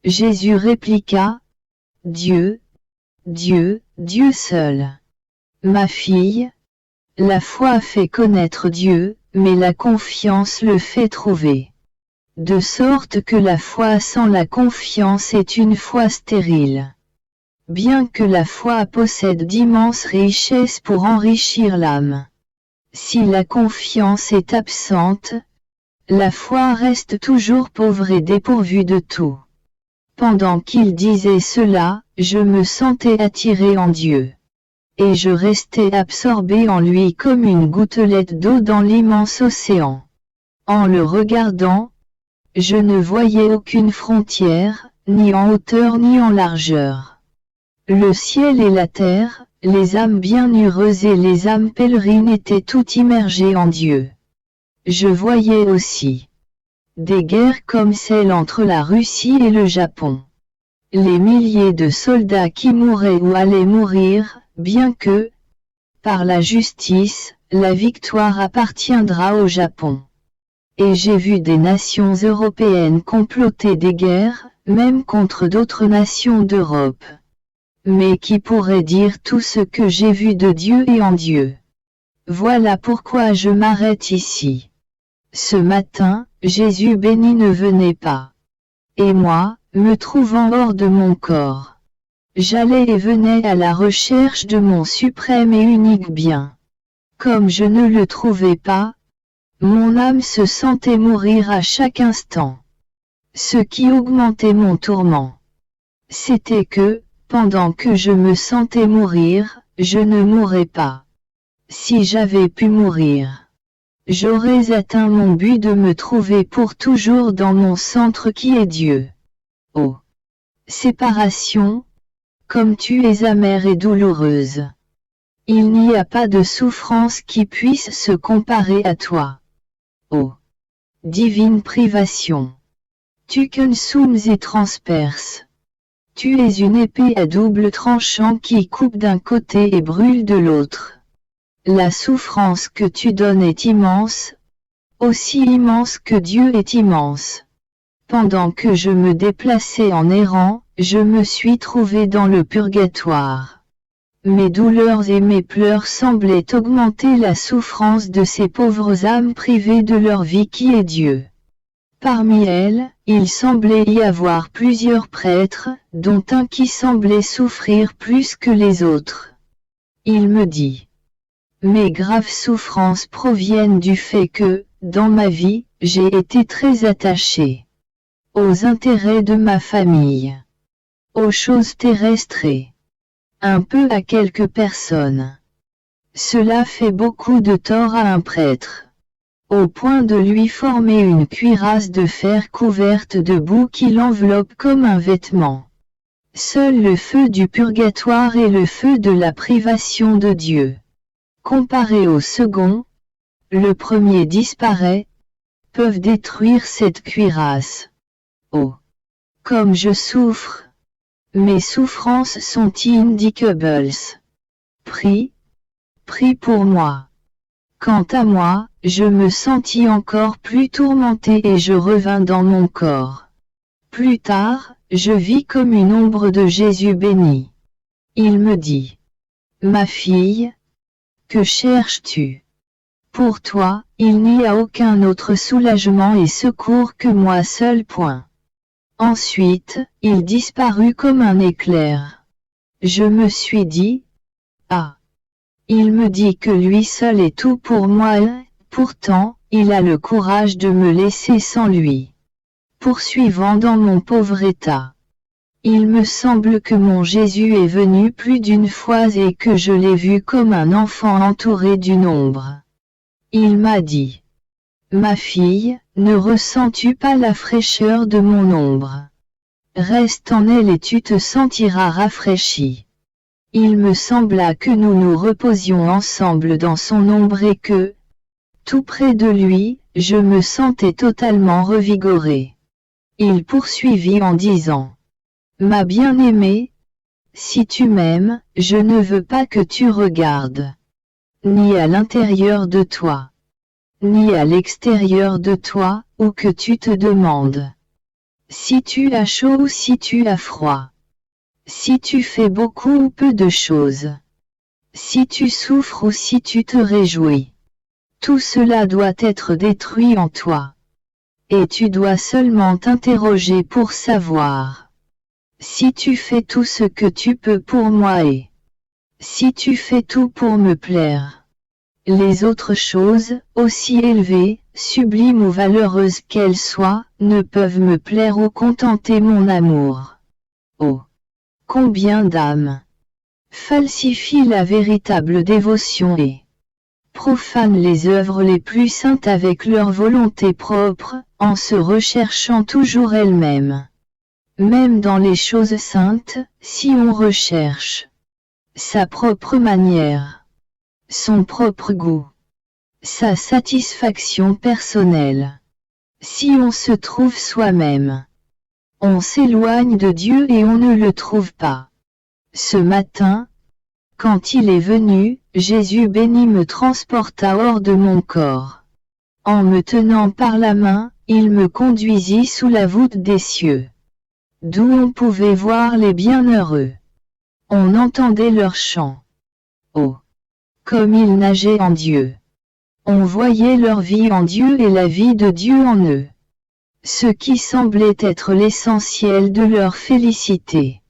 Jésus répliqua: Dieu, Dieu, Dieu seul. Ma fille, la foi fait connaître Dieu, mais la confiance le fait trouver. de sorte que la foi sans la confiance est une foi stérile. Bien que la foi possède d'immenses richesses pour enrichir l'âme. Si la confiance est absente, la foi reste toujours pauvre et dépourvue de tout. Pendant qu'il disait cela, je me sentais attiré en Dieu. Et je restais absorbé en lui comme une gouttelette d'eau dans l'immense océan. En le regardant, je ne voyais aucune frontière, ni en hauteur ni en largeur. Le ciel et la terre, les âmes bienheureuses et les âmes pèlerines étaient toutes immergées en Dieu. Je voyais aussi des guerres comme celle entre la Russie et le Japon. Les milliers de soldats qui mouraient ou allaient mourir, bien que, par la justice, la victoire appartiendra au Japon. Et j'ai vu des nations européennes comploter des guerres, même contre d'autres nations d'Europe. Mais qui pourrait dire tout ce que j'ai vu de Dieu et en Dieu? Voilà pourquoi je m'arrête ici. Ce matin, Jésus béni ne venait pas. Et moi, me trouvant hors de mon corps, j'allais et venais à la recherche de mon suprême et unique bien. Comme je ne le trouvais pas, mon âme se sentait mourir à chaque instant. Ce qui augmentait mon tourment, c'était que, pendant que je me sentais mourir, je ne mourrais pas. Si j'avais pu mourir, j'aurais atteint mon but de me trouver pour toujours dans mon centre qui est Dieu. Oh! Séparation! Comme tu es amère et douloureuse. Il n'y a pas de souffrance qui puisse se comparer à toi. Oh! Divine privation! Tu consumes et transperces. Tu es une épée à double tranchant qui coupe d'un côté et brûle de l'autre. La souffrance que tu donnes est immense, aussi immense que Dieu est immense. Pendant que je me déplaçais en errant, je me suis trouvé dans le purgatoire. Mes douleurs et mes pleurs semblaient augmenter la souffrance de ces pauvres âmes privées de leur vie qui est Dieu. Parmi elles, il semblait y avoir plusieurs prêtres, dont un qui semblait souffrir plus que les autres. Il me dit: mes graves souffrances proviennent du fait que, dans ma vie, j'ai été très attaché aux intérêts de ma famille, aux choses terrestres et un peu à quelques personnes. Cela fait beaucoup de tort à un prêtre, au point de lui former une cuirasse de fer couverte de boue qui l'enveloppe comme un vêtement. Seul le feu du purgatoire et le feu de la privation de Dieu, comparé au second, le premier disparaît, peuvent détruire cette cuirasse. Oh! Comme je souffre! Mes souffrances sont indicables. Prie pour moi. Quant à moi, je me sentis encore plus tourmenté et je revins dans mon corps. Plus tard, je vis comme une ombre de Jésus béni. Il me dit: ma fille, que cherches-tu? Pour toi, il n'y a aucun autre soulagement et secours que moi seul. Point. Ensuite, il disparut comme un éclair. Je me suis dit: ah! Il me dit que lui seul est tout pour moi et, pourtant, il a le courage de me laisser sans lui. Poursuivant dans mon pauvre état. Il me semble que mon Jésus est venu plus d'une fois et que je l'ai vu comme un enfant entouré d'une ombre. Il m'a dit: ma fille, ne ressens-tu pas la fraîcheur de mon ombre? Reste en elle et tu te sentiras rafraîchi. Il me sembla que nous nous reposions ensemble dans son ombre et que, tout près de lui, je me sentais totalement revigoré. Il poursuivit en disant: ma bien-aimée, si tu m'aimes, je ne veux pas que tu regardes, ni à l'intérieur de toi, ni à l'extérieur de toi, ou que tu te demandes si tu as chaud ou si tu as froid, si tu fais beaucoup ou peu de choses, si tu souffres ou si tu te réjouis. Tout cela doit être détruit en toi. et tu dois seulement t'interroger pour savoir. Si tu fais tout ce que tu peux pour moi et si tu fais tout pour me plaire, les autres choses, aussi élevées, sublimes ou valeureuses qu'elles soient, ne peuvent me plaire ou contenter mon amour. Oh! Combien d'âmes falsifient la véritable dévotion et profanent les œuvres les plus saintes avec leur volonté propre, en se recherchant toujours elles-mêmes. Même dans les choses saintes, si on recherche sa propre manière, son propre goût, sa satisfaction personnelle, si on se trouve soi-même, on s'éloigne de Dieu et on ne le trouve pas. Ce matin, quand il est venu, Jésus béni me transporta hors de mon corps. En me tenant par la main, il me conduisit sous la voûte des cieux, d'où on pouvait voir les bienheureux. On entendait leurs chants. Oh! Comme ils nageaient en Dieu. On voyait leur vie en Dieu et la vie de Dieu en eux. Ce qui semblait être l'essentiel de leur félicité.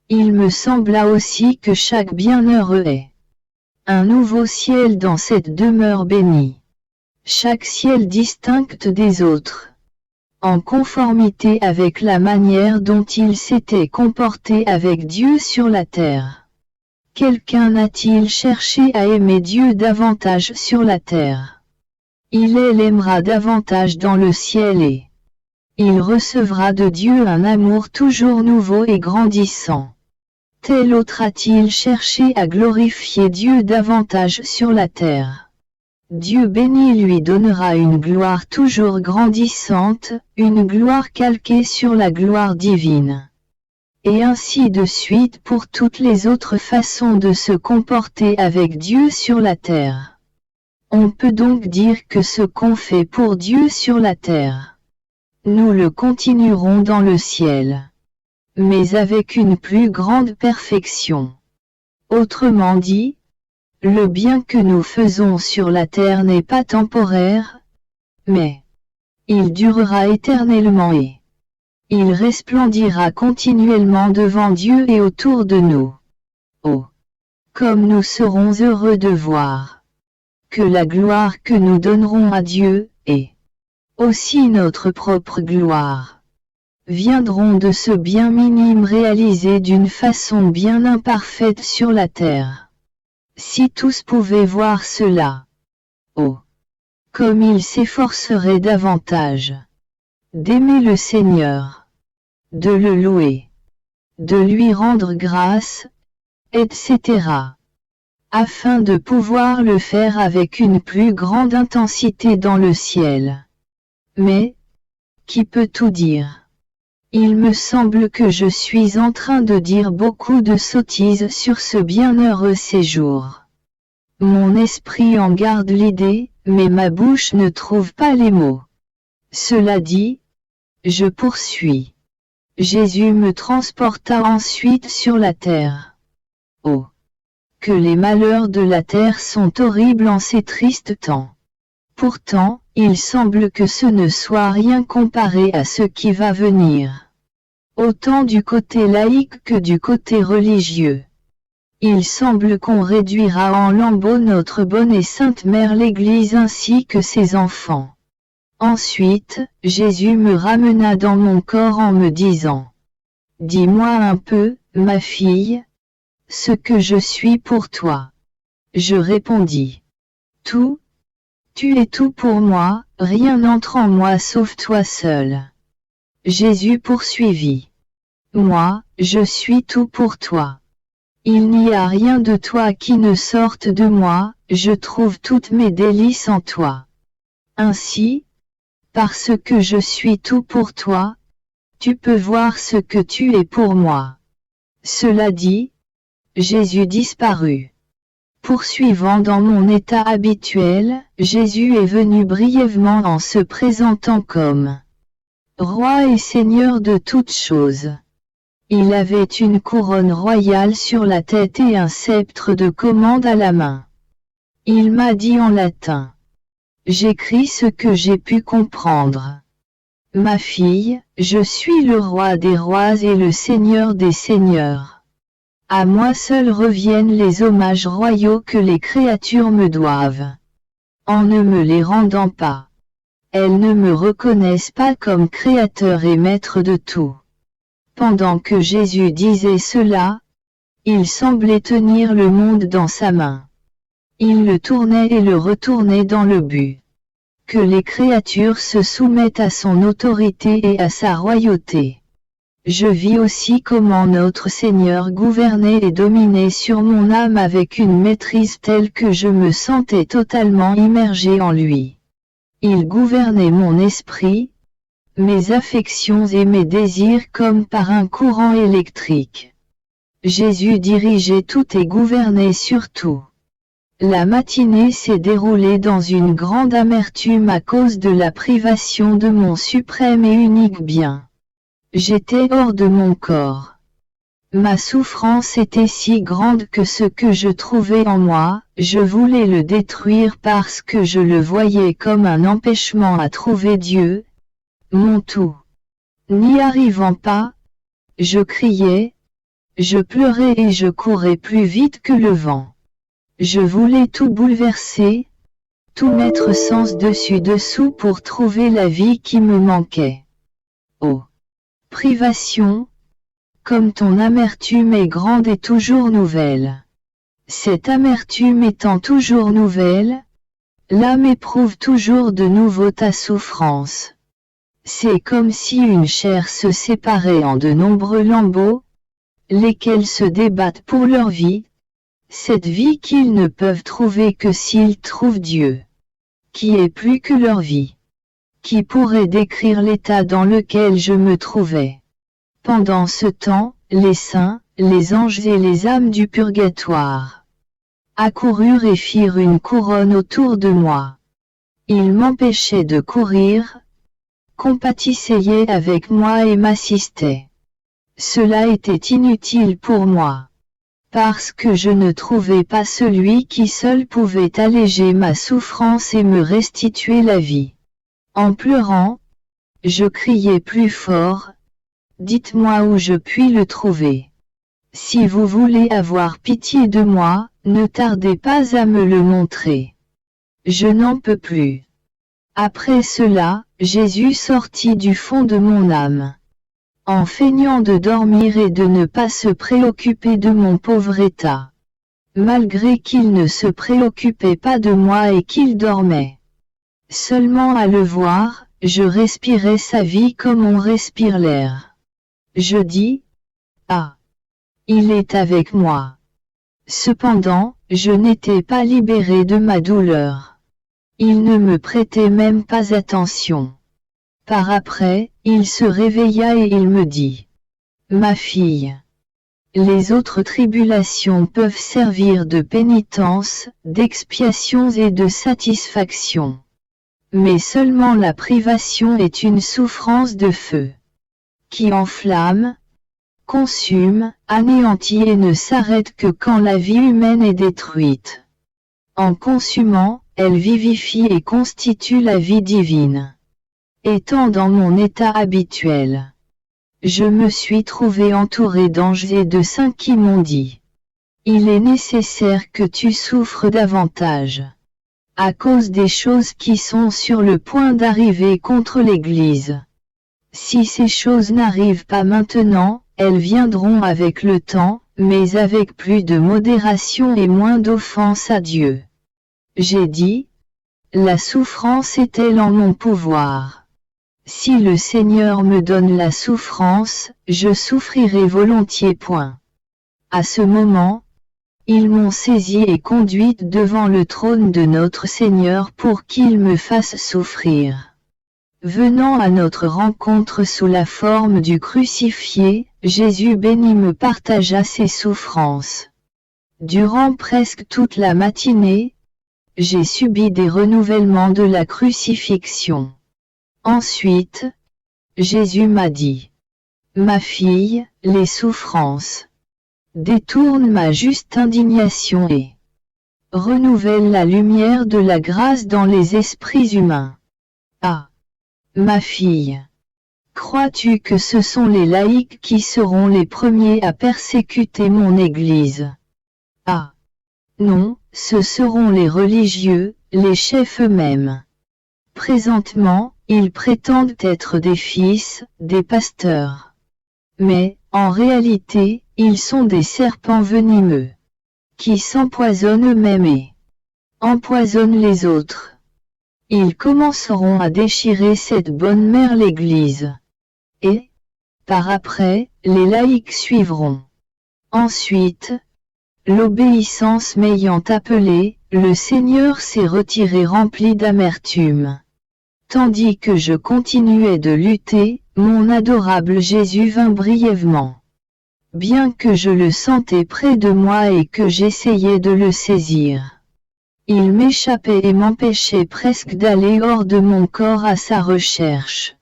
Il me sembla aussi que chaque bienheureux est un nouveau ciel dans cette demeure bénie. Chaque ciel distinct des autres, en conformité avec la manière dont il s'était comporté avec Dieu sur la terre. Quelqu'un a-t-il cherché à aimer Dieu davantage sur la terre? Il l'aimera davantage dans le ciel et il recevra de Dieu un amour toujours nouveau et grandissant. Tel autre a-t-il cherché à glorifier Dieu davantage sur la terre? Dieu béni lui donnera une gloire toujours grandissante, une gloire calquée sur la gloire divine. Et ainsi de suite pour toutes les autres façons de se comporter avec Dieu sur la terre. On peut donc dire que ce qu'on fait pour Dieu sur la terre, nous le continuerons dans le ciel, mais avec une plus grande perfection. Autrement dit, le bien que nous faisons sur la terre n'est pas temporaire, mais il durera éternellement et il resplendira continuellement devant Dieu et autour de nous. Oh! Comme nous serons heureux de voir que la gloire que nous donnerons à Dieu, et aussi notre propre gloire, viendront de ce bien minime réalisé d'une façon bien imparfaite sur la terre. Si tous pouvaient voir cela, oh! Comme ils s'efforceraient davantage d'aimer le Seigneur, de le louer, de lui rendre grâce, etc., afin de pouvoir le faire avec une plus grande intensité dans le ciel. Mais, qui peut tout dire? Il me semble que je suis en train de dire beaucoup de sottises sur ce bienheureux séjour. Mon esprit en garde l'idée, mais ma bouche ne trouve pas les mots. Cela dit, je poursuis. Jésus me transporta ensuite sur la terre. Oh! Que les malheurs de la terre sont horribles en ces tristes temps. Pourtant, il semble que ce ne soit rien comparé à ce qui va venir. Autant du côté laïque que du côté religieux. Il semble qu'on réduira en lambeaux notre bonne et sainte mère l'Église ainsi que ses enfants. Ensuite, Jésus me ramena dans mon corps en me disant: dis-moi un peu, ma fille, ce que je suis pour toi. Je répondis: tout. Tu es tout pour moi, rien n'entre en moi sauf toi seul. Jésus poursuivit: moi, je suis tout pour toi. Il n'y a rien de toi qui ne sorte de moi, je trouve toutes mes délices en toi. Ainsi, parce que je suis tout pour toi, tu peux voir ce que tu es pour moi. Cela dit, Jésus disparut. Poursuivant dans mon état habituel, Jésus est venu brièvement en se présentant comme Roi et Seigneur de toutes choses. Il avait une couronne royale sur la tête et un sceptre de commande à la main. Il m'a dit en latin: j'écris ce que j'ai pu comprendre. Ma fille, je suis le roi des rois et le seigneur des seigneurs. À moi seul reviennent les hommages royaux que les créatures me doivent. En ne me les rendant pas, elles ne me reconnaissent pas comme créateur et maître de tout. Pendant que Jésus disait cela, il semblait tenir le monde dans sa main. Il le tournait et le retournait dans le but que les créatures se soumettent à son autorité et à sa royauté. Je vis aussi comment notre Seigneur gouvernait et dominait sur mon âme avec une maîtrise telle que je me sentais totalement immergé en lui. Il gouvernait mon esprit, mes affections et mes désirs comme par un courant électrique. Jésus dirigeait tout et gouvernait sur tout. La matinée s'est déroulée dans une grande amertume à cause de la privation de mon suprême et unique bien. J'étais hors de mon corps. Ma souffrance était si grande que ce que je trouvais en moi, je voulais le détruire parce que je le voyais comme un empêchement à trouver Dieu, mon tout. N'y arrivant pas, je criais, je pleurais et je courais plus vite que le vent. Je voulais tout bouleverser, tout mettre sens dessus-dessous pour trouver la vie qui me manquait. Oh! Privation! Comme ton amertume est grande et toujours nouvelle. Cette amertume étant toujours nouvelle, l'âme éprouve toujours de nouveau ta souffrance. C'est comme si une chair se séparait en de nombreux lambeaux, lesquels se débattent pour leur vie, cette vie qu'ils ne peuvent trouver que s'ils trouvent Dieu, qui est plus que leur vie, qui pourrait décrire l'état dans lequel je me trouvais. Pendant ce temps, les saints, les anges et les âmes du purgatoire accoururent et firent une couronne autour de moi. Ils m'empêchaient de courir, compatissaient avec moi et m'assistaient. Cela était inutile pour moi, parce que je ne trouvais pas celui qui seul pouvait alléger ma souffrance et me restituer la vie. En pleurant, je criais plus fort, « Dites-moi où je puis le trouver. Si vous voulez avoir pitié de moi, ne tardez pas à me le montrer. Je n'en peux plus. » Après cela, Jésus sortit du fond de mon âme. En feignant de dormir et de ne pas se préoccuper de mon pauvre état. Malgré qu'il ne se préoccupait pas de moi et qu'il dormait. Seulement à le voir, je respirais sa vie comme on respire l'air. Je dis, « Ah! Il est avec moi. » Cependant, je n'étais pas libéré de ma douleur. Il ne me prêtait même pas attention. Par après, il se réveilla et il me dit, « Ma fille, les autres tribulations peuvent servir de pénitence, d'expiation et de satisfaction. Mais seulement la privation est une souffrance de feu, qui enflamme, consume, anéantit et ne s'arrête que quand la vie humaine est détruite. En consumant, elle vivifie et constitue la vie divine. » Étant dans mon état habituel, je me suis trouvé entouré d'anges et de saints qui m'ont dit, « Il est nécessaire que tu souffres davantage, à cause des choses qui sont sur le point d'arriver contre l'Église. Si ces choses n'arrivent pas maintenant, elles viendront avec le temps, mais avec plus de modération et moins d'offense à Dieu. » J'ai dit, « La souffrance est-elle en mon pouvoir ? Si le Seigneur me donne la souffrance, je souffrirai volontiers. » À ce moment, ils m'ont saisi et conduite devant le trône de notre Seigneur pour qu'il me fasse souffrir. Venant à notre rencontre sous la forme du crucifié, Jésus béni me partagea ses souffrances. Durant presque toute la matinée, j'ai subi des renouvellements de la crucifixion. Ensuite, Jésus m'a dit, « Ma fille, les souffrances détournent ma juste indignation et renouvellent la lumière de la grâce dans les esprits humains. Ah, ma fille, Crois-tu que ce sont les laïcs qui seront les premiers à persécuter mon Église? Ah! Non, ce seront les religieux, les chefs eux-mêmes. Présentement, ils prétendent être des fils, des pasteurs. Mais, en réalité, ils sont des serpents venimeux, qui s'empoisonnent eux-mêmes et empoisonnent les autres. Ils commenceront à déchirer cette bonne mère l'Église. Et, par après, les laïcs suivront. Ensuite, l'obéissance m'ayant appelé, le Seigneur s'est retiré rempli d'amertume. Tandis que je continuais de lutter, mon adorable Jésus vint brièvement. Bien que je le sentais près de moi et que j'essayais de le saisir, il m'échappait et m'empêchait presque d'aller hors de mon corps à sa recherche.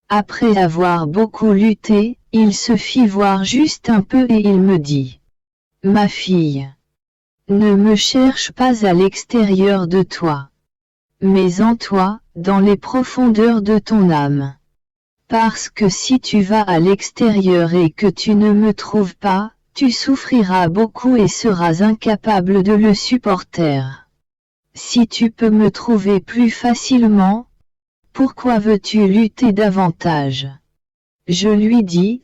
Après avoir beaucoup lutté, il se fit voir juste un peu et il me dit: Ma fille, ne me cherche pas à l'extérieur de toi, mais en toi, dans les profondeurs de ton âme. Parce que si tu vas à l'extérieur et que tu ne me trouves pas, tu souffriras beaucoup et seras incapable de le supporter. Si tu peux me trouver plus facilement, pourquoi veux-tu lutter davantage? Je lui dis: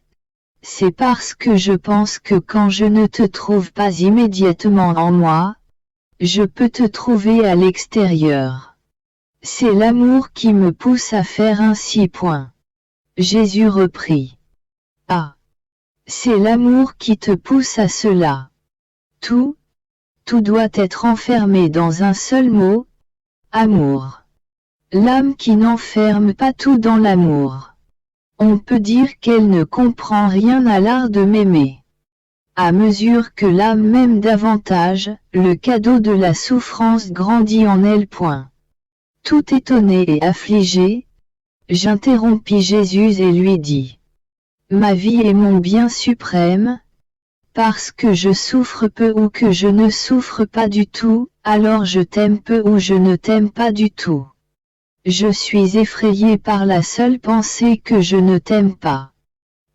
c'est parce que je pense que quand je ne te trouve pas immédiatement en moi, je peux te trouver à l'extérieur. C'est l'amour qui me pousse à faire ainsi. Jésus reprit: Ah! C'est l'amour qui te pousse à cela. Tout doit être enfermé dans un seul mot: amour. L'âme qui n'enferme pas tout dans l'amour, on peut dire qu'elle ne comprend rien à l'art de m'aimer. À mesure que l'âme m'aime davantage, le cadeau de la souffrance grandit en elle. Tout étonné et affligé, j'interrompis Jésus et lui dis: Ma vie est mon bien suprême. Parce que je souffre peu ou que je ne souffre pas du tout, alors je t'aime peu ou je ne t'aime pas du tout. Je suis effrayé par la seule pensée que je ne t'aime pas.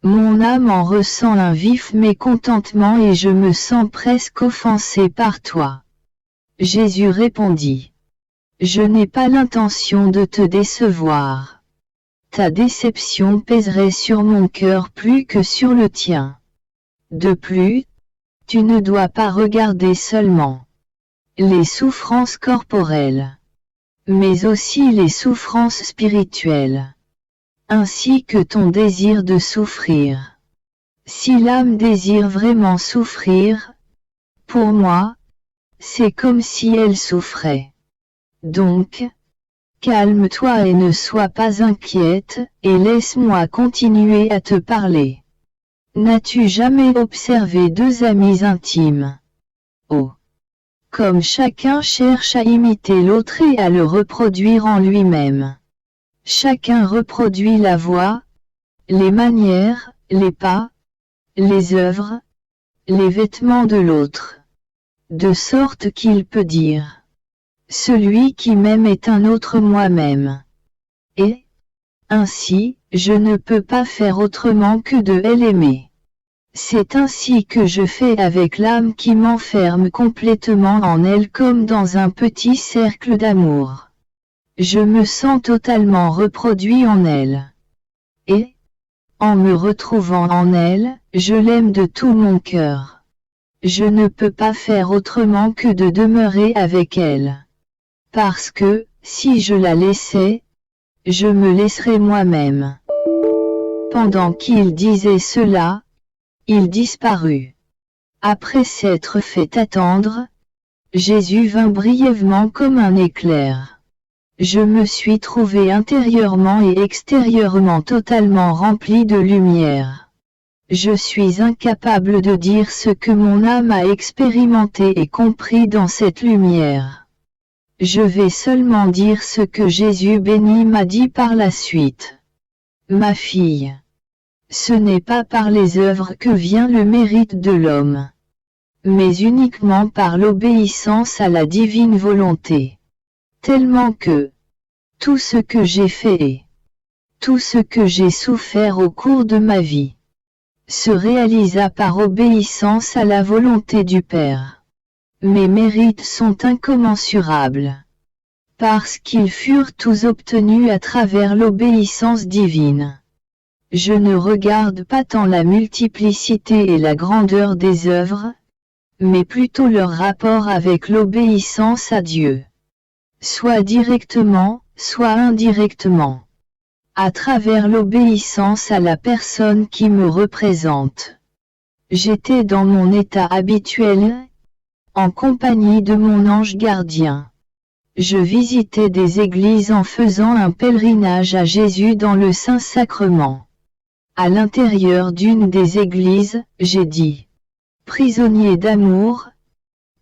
Mon âme en ressent un vif mécontentement et je me sens presque offensé par toi. Jésus répondit: Je n'ai pas l'intention de te décevoir. Ta déception pèserait sur mon cœur plus que sur le tien. De plus, tu ne dois pas regarder seulement les souffrances corporelles, mais aussi les souffrances spirituelles, ainsi que ton désir de souffrir. Si l'âme désire vraiment souffrir, pour moi, c'est comme si elle souffrait. Donc, calme-toi et ne sois pas inquiète, et laisse-moi continuer à te parler. N'as-tu jamais observé deux amis intimes? Oh! Comme chacun cherche à imiter l'autre et à le reproduire en lui-même. Chacun reproduit la voix, les manières, les pas, les œuvres, les vêtements de l'autre. De sorte qu'il peut dire: Celui qui m'aime est un autre moi-même. Et, ainsi, je ne peux pas faire autrement que de l'aimer. C'est ainsi que je fais avec l'âme qui m'enferme complètement en elle comme dans un petit cercle d'amour. Je me sens totalement reproduit en elle. Et, en me retrouvant en elle, je l'aime de tout mon cœur. Je ne peux pas faire autrement que de demeurer avec elle. Parce que, si je la laissais, je me laisserais moi-même. Pendant qu'il disait cela, il disparut. Après s'être fait attendre, Jésus vint brièvement comme un éclair. Je me suis trouvé intérieurement et extérieurement totalement rempli de lumière. Je suis incapable de dire ce que mon âme a expérimenté et compris dans cette lumière. Je vais seulement dire ce que Jésus béni m'a dit par la suite. Ma fille, ce n'est pas par les œuvres que vient le mérite de l'homme, mais uniquement par l'obéissance à la divine volonté. Tellement que tout ce que j'ai fait est Tout ce que j'ai souffert au cours de ma vie se réalisa par obéissance à la volonté du Père. Mes mérites sont incommensurables, parce qu'ils furent tous obtenus à travers l'obéissance divine. Je ne regarde pas tant la multiplicité et la grandeur des œuvres, mais plutôt leur rapport avec l'obéissance à Dieu. Soit directement, soit indirectement. À travers l'obéissance à la personne qui me représente. J'étais dans mon état habituel, en compagnie de mon ange gardien. Je visitais des églises en faisant un pèlerinage à Jésus dans le Saint-Sacrement. À l'intérieur d'une des églises, j'ai dit: prisonnier d'amour,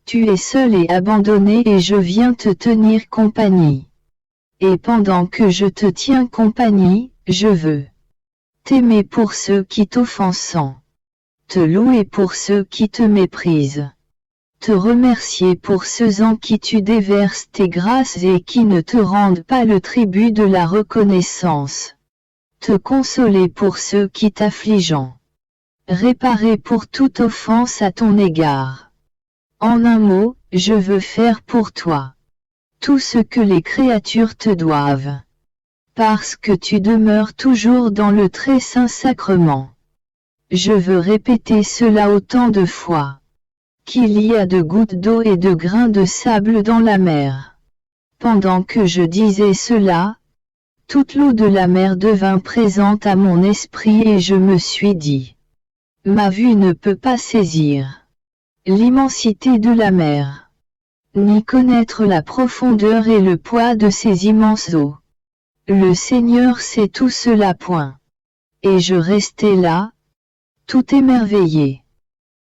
tu es seul et abandonné et je viens te tenir compagnie. Et pendant que je te tiens compagnie, je veux t'aimer pour ceux qui t'offensent, te louer pour ceux qui te méprisent, te remercier pour ceux en qui tu déverses tes grâces et qui ne te rendent pas le tribut de la reconnaissance, te consoler pour ceux qui t'affligent, réparer pour toute offense à ton égard. En un mot, je veux faire pour toi tout ce que les créatures te doivent, parce que tu demeures toujours dans le très saint sacrement. Je veux répéter cela autant de fois qu'il y a de gouttes d'eau et de grains de sable dans la mer. Pendant que je disais cela, toute l'eau de la mer devint présente à mon esprit et je me suis dit: ma vue ne peut pas saisir l'immensité de la mer, ni connaître la profondeur et le poids de ces immenses eaux. Le Seigneur sait tout cela point. Et je restais là, tout émerveillé.